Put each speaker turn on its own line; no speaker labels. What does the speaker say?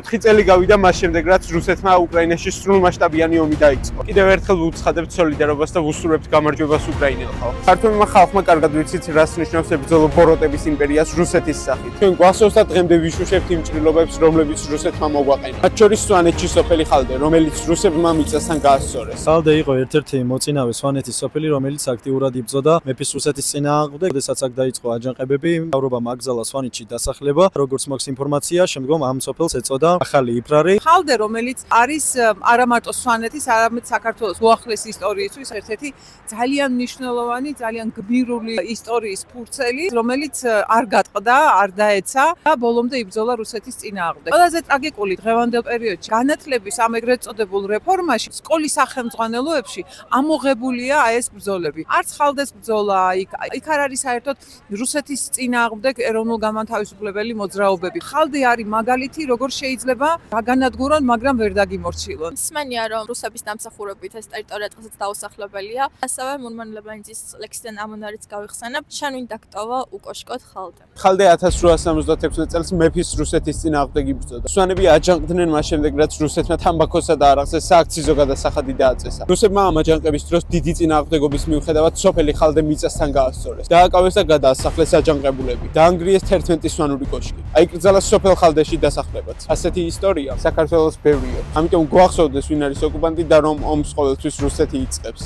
4 წელი გავიდა მას შემდეგ, რაც რუსეთმა უკრაინაში სრულმასშტაბიანი ომი დაიწყო. კიდევ ერთხელ ვუცხადებთ სოლიდარობას და ვუსურვებთ გამარჯვებას უკრაინელ ხალხს. ქართულმა ხალხმა კარგად ვიცით, რას ნიშნავს ებრძოლო ბოროტების იმპერიას რუსეთის სახით. ჩვენ გვახსოვს და დღემდე ვიშუშებთ იმ ჭრილობებს, რომლებიც რუსეთმა მოგვაყენა. მათ შორის სვანეთში სოფელი ხალდე, რომელიც რუსებმა მიწასთან გაასწორეს.
ხალდე იყო ერთ-ერთი მოწინავე სვანეთის სოფელი, რომელიც აქტიურად იბრძოდა მეფის რუსეთის წინააღმდეგ, როდესაც აქ დაიწყო აჯანყებები, მთავრობამ აკრძალა სვანეთში დასახლება, როგორც მაქვს ინფორმაცია, შემდგომ ამ სოფელს ეწოდა ახალი იფრარი.
ხალდე, რომელიც არის არა მარტო სვანეთის, არამედ საქართველოს უახლესი ისტორიისთვის ერთ-ერთი ძალიან მნიშვნელოვანი, ძალიან გმირული ისტორიის ფურცელი, რომელიც არ გატყდა, არ დაეცა და ბოლომდე იბრძოლა რუსეთის წინააღმდეგ. ყველაზე ტრაგიკული დღევანდელ პერიოდში განათლების ამ ეგრეთ წოდებულ რეფორმაში სკოლის სახელმძღვანელოებში ამოღებულია ეს ბრძოლები. არც ხალდეს ბრძოლა იქ არ არის საერთოდ რუსეთის წინააღმდეგ ეროვნულ-განმათავისუფლებელი მოძრაობები. ხალდე არის მაგალითი, როგორ შეიძლება გაგანადგურონ, მაგრამ ვერ დაგიმორჩილონ.
მსმენია, რომ რუსების დამსახურებით ეს ტერიტორია დღესაც დაუსახლებელია. ასევე მურმან-ლეიბანიძის ლექსიდან ამონარიც გავიხსენებ, შენ ვინ დაგტოვა უკოშკოდ ხალდე.
ხალდე 1876 წელს მეფის რუსეთის წინააღმდეგ იბრძოდა. სვანები აჯანყდნენ მას შემდეგ, რაც რუსეთმა თამბაქოსა და არაღზე სააქციზო გადასახადი დააწესა. რუსებმა ამ აჯანყების დროს დიდი წინააღმდეგობის მიუხედავად სოფელი ხალდე მიწასთან გაასწორეს. დააკავეს და გადაასახლეს აჯანყებულები. დაანგრიეს 11 სვანური კოშკი. აიკრძალა სოფელ ხალდეში დასახლებაც. ასეთი ისტორია საქართველოს ბევრია. ამიტომ გვახსოვდეს ვინ არის ოკუპანტი და რომ ომს ყოველთვის რუსეთი იწყებს.